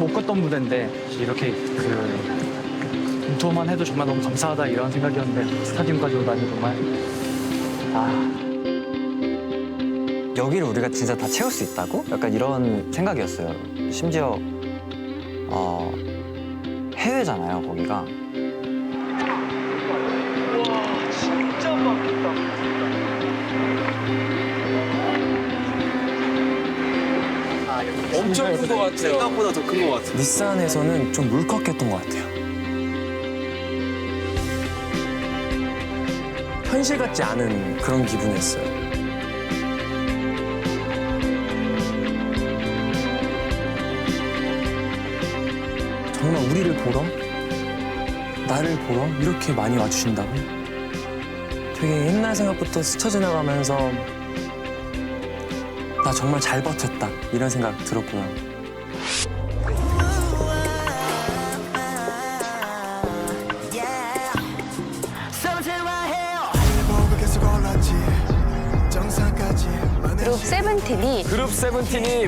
못 갔던 무대인데 이렇게 인트로만 해도 정말 너무 감사하다 이런 생각이었는데 스타디움까지 오다니 정말 여기를 우리가 진짜 다 채울 수 있다고? 약간 이런 생각이었어요. 심지어 해외잖아요, 거기가. 엄청 큰 것 같아요. 생각보다 더 큰 것 같아요. 닛산에서는 좀 물컥했던 것 같아요. 현실 같지 않은 그런 기분이었어요. 정말 우리를 보러, 나를 보러 이렇게 많이 와주신다고? 되게 옛날 생각부터 스쳐 지나가면서 나 정말 잘 버텼다 이런 생각 들었고요.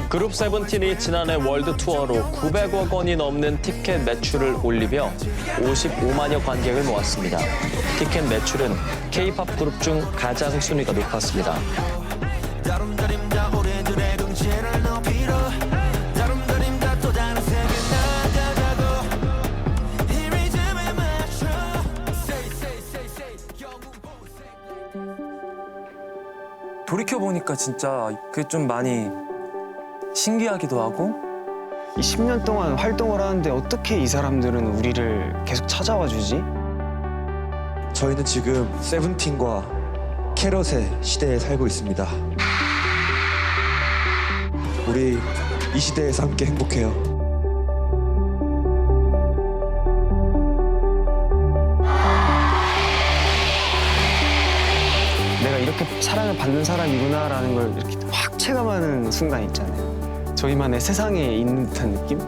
그룹 세븐틴이 지난해 월드 투어로 900억 원이 넘는 티켓 매출을 올리며 55만여 관객을 모았습니다. 티켓 매출은 K-팝 그룹 중 가장 순위가 높았습니다. 돌이켜보니까 진짜 그게 좀 많이 신기하기도 하고 이 10년 동안 활동을 하는데 어떻게 이 사람들은 우리를 계속 찾아와 주지? 저희는 지금 세븐틴과 캐럿의 시대에 살고 있습니다. 우리 이 시대에서 함께 행복해요. 내가 이렇게 사랑을 받는 사람이구나라는 걸 이렇게 확 체감하는 순간 있잖아요. 저희만의 세상에 있는 듯한 느낌?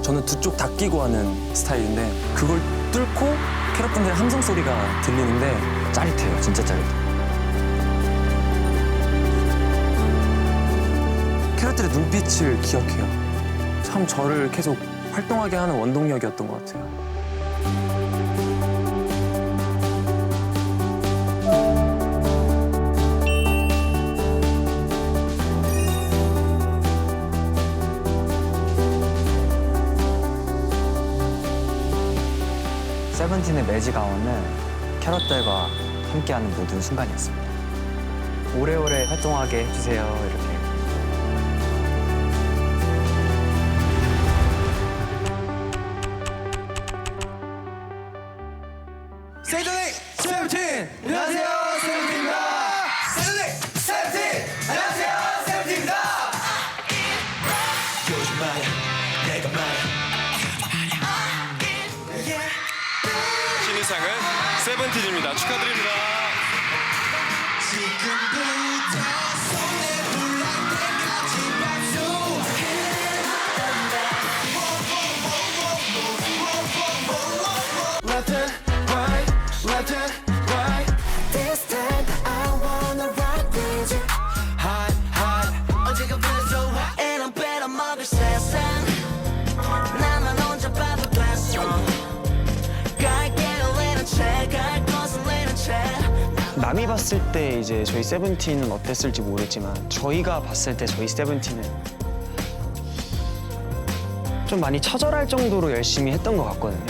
저는 두 쪽 다 끼고 하는 스타일인데 그걸 뚫고 캐럿 분들의 함성 소리가 들리는데 짜릿해요, 진짜 짜릿해요. 캐럿들의 눈빛을 기억해요. 참 저를 계속 활동하게 하는 원동력이었던 것 같아요. 세븐틴의 매직아웃은 캐럿들과 함께하는 모든 순간이었습니다. 오래오래 활동하게 해주세요, 이렇게. 세븐틴! 세븐틴! 안녕하세요, 세븐틴입니다. 세븐틴! 세븐틴! 안녕하세요, 세븐틴입니다. 요즘 말야, 내가 말야. 신인상은 세븐틴입니다. 축하드립니다. 지금부터 손에 불날 때까지 박수. Left and right, left and right. This time I wanna rock with you. Hot, hot. 언제까지나 so hot. And I'm better 먹을 세상. 나만 혼자 봐도 됐어. 남이 봤을 때 이제 저희 세븐틴은 어땠을지 모르겠지만 저희가 봤을 때 저희 세븐틴은 좀 많이 처절할 정도로 열심히 했던 것 같거든요.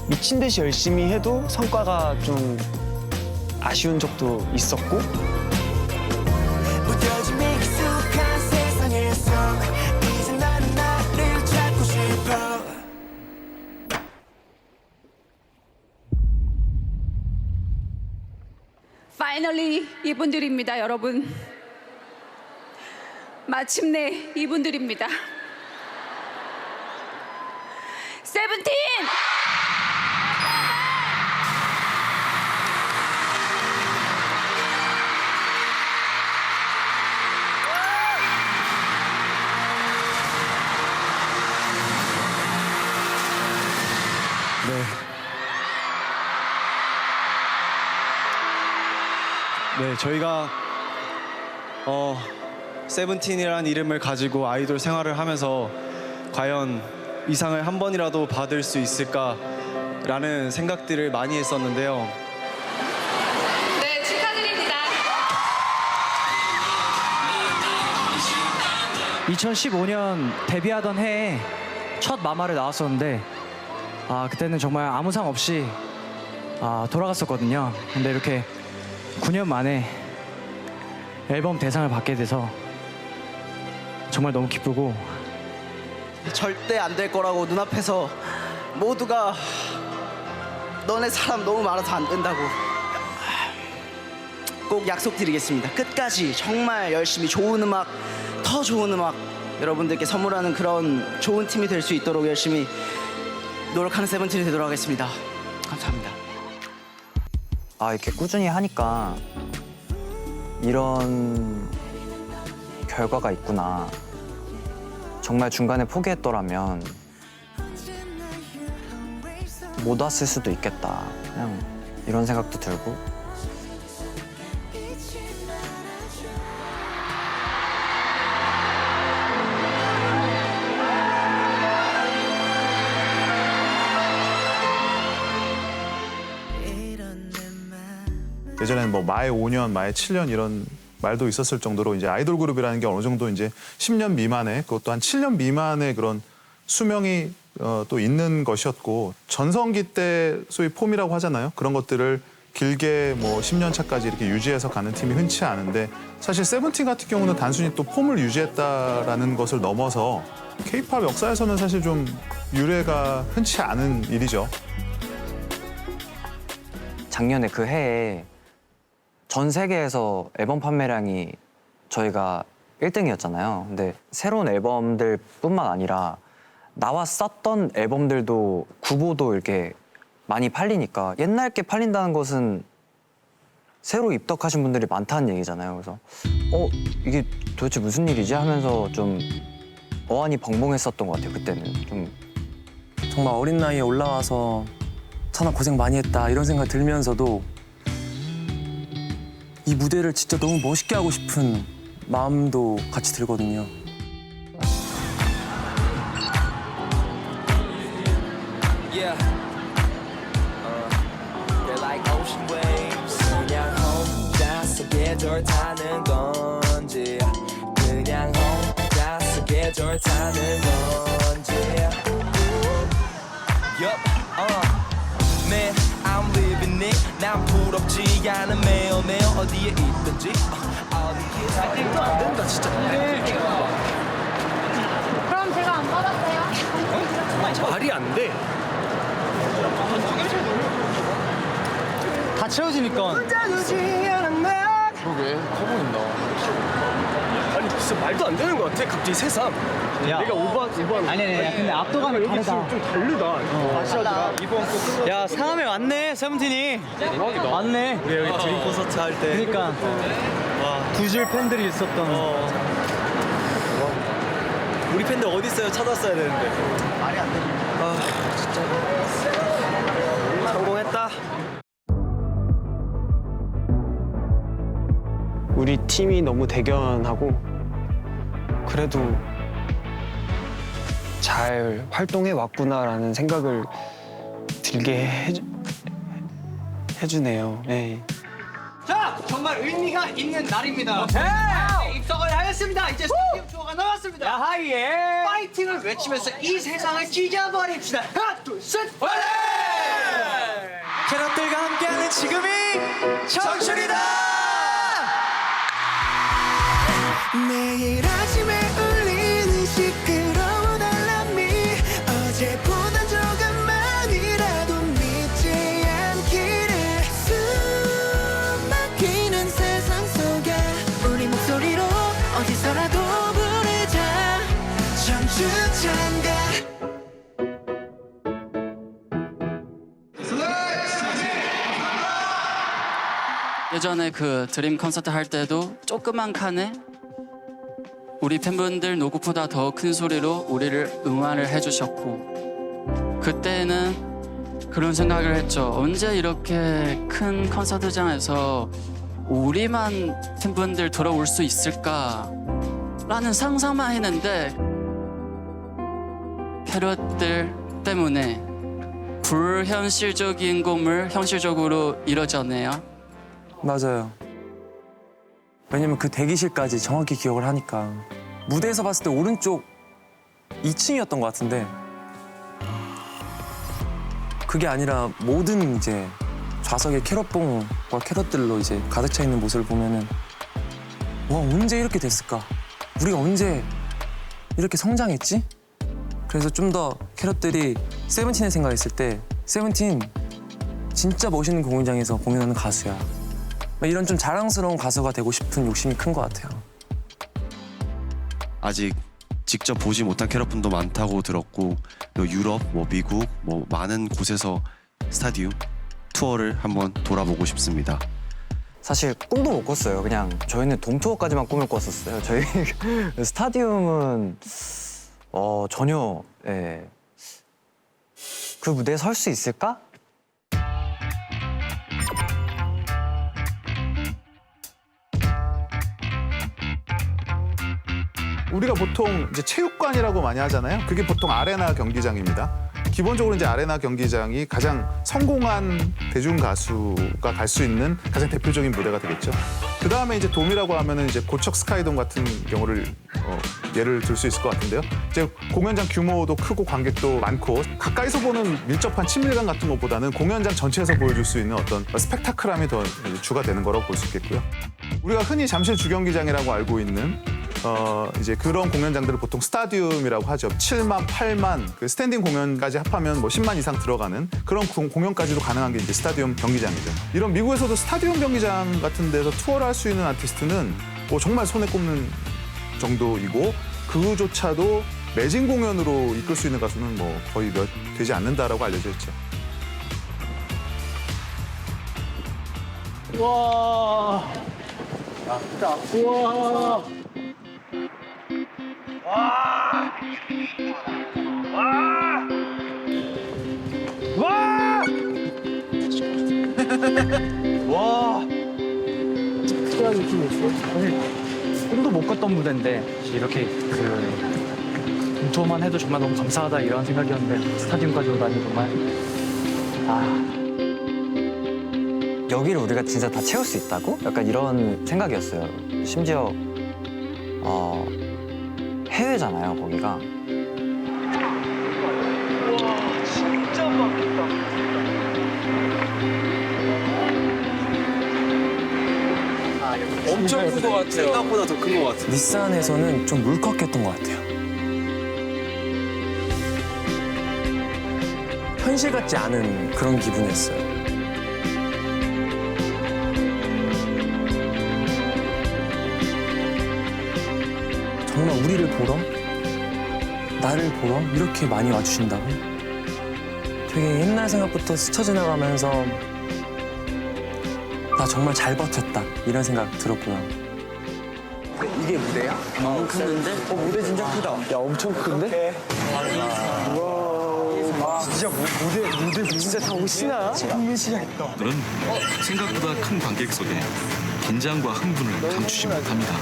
미친 듯이 열심히 해도 성과가 좀 아쉬운 적도 있었고 무뎌진 익숙한 세상에서 이제 나는 나를 찾고 싶어. 파이널리 이분들입니다, 여러분. 마침내 이분들입니다. 세븐틴! 네, 저희가 세븐틴이라는 이름을 가지고 아이돌 생활을 하면서 과연 이 상을 한 번이라도 받을 수 있을까라는 생각들을 많이 했었는데요. 네, 축하드립니다. 2015년 데뷔하던 해에 첫 마마를 나왔었는데 그때는 정말 아무 상 없이 돌아갔었거든요. 근데 이렇게 9년 만에 앨범 대상을 받게 돼서 정말 너무 기쁘고 절대 안 될 거라고 눈앞에서 모두가 너네 사람 너무 많아서 안 된다고 꼭 약속드리겠습니다. 끝까지 정말 열심히 좋은 음악, 더 좋은 음악 여러분들께 선물하는 그런 좋은 팀이 될 수 있도록 열심히 노력하는 세븐틴이 되도록 하겠습니다. 감사합니다. 이렇게 꾸준히 하니까 이런 결과가 있구나. 정말 중간에 포기했더라면 못 왔을 수도 있겠다. 그냥 이런 생각도 들고. 예전에는 뭐 마의 5년, 마의 7년 이런 말도 있었을 정도로 이제 아이돌 그룹이라는 게 어느 정도 이제 10년 미만의 그것도 한 7년 미만의 그런 수명이 또 있는 것이었고 전성기 때 소위 폼이라고 하잖아요. 그런 것들을 길게 뭐 10년 차까지 이렇게 유지해서 가는 팀이 흔치 않은데 사실 세븐틴 같은 경우는 단순히 또 폼을 유지했다라는 것을 넘어서 K-팝 역사에서는 사실 좀 유례가 흔치 않은 일이죠. 작년에 그 해에 전 세계에서 앨범 판매량이 저희가 1등이었잖아요. 근데 새로운 앨범들뿐만 아니라 나왔었던 앨범들도 구보도 이렇게 많이 팔리니까 옛날 게 팔린다는 것은 새로 입덕하신 분들이 많다는 얘기잖아요. 그래서 이게 도대체 무슨 일이지 하면서 좀 어안이 벙벙했었던 것 같아요. 그때는 좀 정말 어린 나이에 올라와서 천하 고생 많이 했다 이런 생각 들면서도 이 무대를 진짜 너무 멋있게 하고 싶은 마음도 같이 들거든요. Yeah. They're like ocean waves. 그냥 혼자서 계절 타는 건지 그냥 혼자서 계절 타는 건지 Yup, Man, I'm living it. 난 부럽지 않은 매일매일 어디에 있든지 이거 안 된다 진짜. 그럼 제가 안 받았어요? 말이 안 돼. 다 채워지니까 그러게 커 보인다. 아니 진짜 말도 안 되는 것 같아. 갑자기 새삼. 내가 5번 아니 근데 압도감이 다르다. 좀 다르다. 아시아더라. 이번 거 야 상암에 왔네 세븐틴이. 대박이다. 왔네. 우리 여기 드림 콘서트 할 때. 그러니까 두 줄 팬들이 있었던. 우리 팬들 어디 있어요? 찾았어야 되는데. 말이 안 돼. 진짜. 성공했다. 우리 팀이 너무 대견하고 그래도 잘 활동해 왔구나라는 생각을 들게 해주네요. 네. 자, 정말 의미가 있는 날입니다. 입성을 하였습니다. 이제 스타디움 투어가 나왔습니다. 야하이에 파이팅을 외치면서 이 세상을 찢어버립시다. 하나, 둘, 셋, 파이팅! 캐럿들과 함께하는 지금이 청춘이다. 매일 아침에 울리는 시끄러운 알람이 어제보다 조금만이라도 믿지 않기를 숨 막히는 세상 속에 우리 목소리로 어디서라도 부르자 청춘찬가. 예전에 그 드림 콘서트 할 때도 조그만 칸에 우리 팬분들 누구보다 더 큰 소리로 우리를 응원을 해주셨고 그때는 그런 생각을 했죠. 언제 이렇게 큰 콘서트장에서 우리만 팬분들 돌아올 수 있을까라는 상상만 했는데 캐럿들 때문에 불현실적인 꿈을 현실적으로 이루어졌네요. 맞아요. 왜냐면 그 대기실까지 정확히 기억을 하니까 무대에서 봤을 때 오른쪽 2층이었던 것 같은데 그게 아니라 모든 이제 좌석에 캐럿봉과 캐럿들로 이제 가득 차 있는 모습을 보면은 와 언제 이렇게 됐을까? 우리가 언제 이렇게 성장했지? 그래서 좀 더 캐럿들이 세븐틴을 생각했을 때 세븐틴 진짜 멋있는 공연장에서 공연하는 가수야. 이런 좀 자랑스러운 가수가 되고 싶은 욕심이 큰 것 같아요. 아직 직접 보지 못한 캐럿분도 많다고 들었고 또 유럽, 미국, 많은 곳에서 스타디움 투어를 한번 돌아보고 싶습니다. 사실 꿈도 못 꿨어요. 그냥 저희는 돔투어까지만 꿈을 꿨었어요. 저희 스타디움은 전혀 그 무대에 설 수 있을까? 우리가 보통 이제 체육관이라고 많이 하잖아요. 그게 보통 아레나 경기장입니다. 기본적으로 이제 아레나 경기장이 가장 성공한 대중 가수가 갈 수 있는 가장 대표적인 무대가 되겠죠. 그 다음에 이제 돔이라고 하면은 이제 고척 스카이돔 같은 경우를 예를 들 수 있을 것 같은데요. 이제 공연장 규모도 크고 관객도 많고 가까이서 보는 밀접한 친밀감 같은 것보다는 공연장 전체에서 보여줄 수 있는 어떤 스펙타클함이 더 주가 되는 거라고 볼 수 있겠고요. 우리가 흔히 잠실 주경기장이라고 알고 있는 이제 그런 공연장들을 보통 스타디움이라고 하죠. 7만, 8만 그 스탠딩 공연까지 합하면 10만 이상 들어가는 그런 공연까지도 가능한 게 이제 스타디움 경기장이죠. 이런 미국에서도 스타디움 경기장 같은 데서 투어를 할 수 있는 아티스트는 정말 손에 꼽는 정도이고 그조차도 매진 공연으로 이끌 수 있는 가수는 거의 몇 되지 않는다라고 알려져 있죠. 와. 야, 진짜. 우와. 와. 특별한 느낌이 있어. 사실 꿈도 못 꿨던 무대인데 이렇게 돔투어만 해도 정말 너무 감사하다 이런 생각이었는데 스타디움까지 오다니 정말 여기를 우리가 진짜 다 채울 수 있다고? 약간 이런 생각이었어요. 심지어 해외잖아요, 거기가. 진짜 많겠다. 엄청 큰 것 같아요. 생각보다 더 큰 것 같아요. 닛산에서는 좀 물컥했던 것 같아요. 현실 같지 않은 그런 기분이었어요. 정말 우리를 보러, 나를 보러 이렇게 많이 와주신다고? 되게 옛날 생각부터 스쳐 지나가면서 나 정말 잘 버텼다 이런 생각 들었고요. 이게 무대야? 너무 크는데? 무대 진짜 크다. 야 엄청 큰데? 와 진짜 무대 진짜 다 오시나? 공연 시작했다. 들은 생각보다 큰 관객 속에 긴장과 흥분을 감추지 못합니다.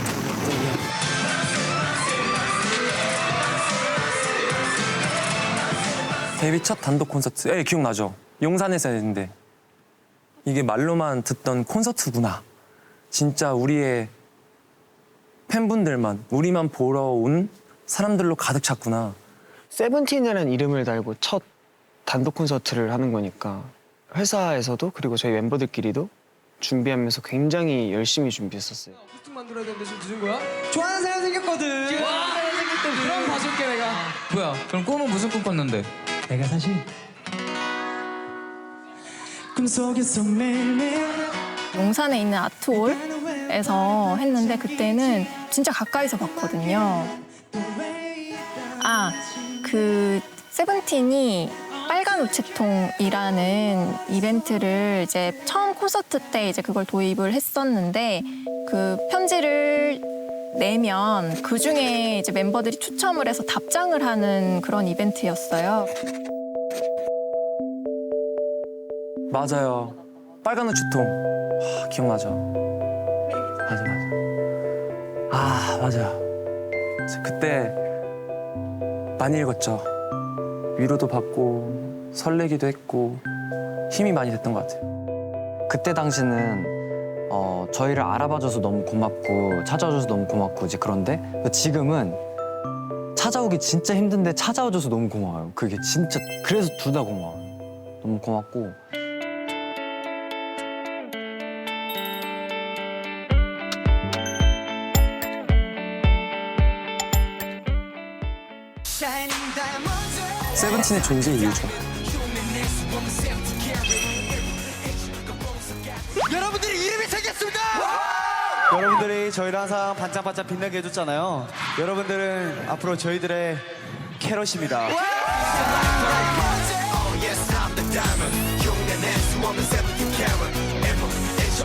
데뷔 첫 단독 콘서트, 기억나죠? 용산에서 했는데 이게 말로만 듣던 콘서트구나. 진짜 우리의 팬분들만, 우리만 보러 온 사람들로 가득 찼구나. 세븐틴이라는 이름을 달고 첫 단독 콘서트를 하는 거니까 회사에서도 그리고 저희 멤버들끼리도 준비하면서 굉장히 열심히 준비했었어요. 코스튬 만들어야 되는데 지금 늦은 거야? 좋아하는 사람 생겼거든. 좋아하는 사람 생겼대. 그럼 봐줄게 내가. 뭐야? 그럼 꿈은 무슨 꿈 꿨는데? 내가 사실 꿈속에서 매일매일 용산에 있는 아트홀에서 했는데 그때는 진짜 가까이서 봤거든요. 그 세븐틴이 빨간 우체통이라는 이벤트를 이제 처음 콘서트 때 이제 그걸 도입을 했었는데 그 편지를 내면 그 중에 이제 멤버들이 추첨을 해서 답장을 하는 그런 이벤트였어요. 맞아요. 빨간 우체통. 기억나죠? 아 맞아. 그때 많이 읽었죠. 위로도 받고 설레기도 했고 힘이 많이 됐던 것 같아요. 그때 당시는 저희를 알아봐줘서 너무 고맙고 찾아와줘서 너무 고맙고 이제 그런데 지금은 찾아오기 진짜 힘든데 찾아와줘서 너무 고마워요. 그게 진짜 그래서 둘 다 고마워요. 너무 고맙고. 세븐틴의 존재 이유죠. 여러분들이 이름이 생겼습니다. 여러분들이 저희를 항상 반짝반짝 빛나게 해줬잖아요. 여러분들은 앞으로 저희들의 캐럿입니다. 흉내 낼수 없는 17 carat. M.O.H.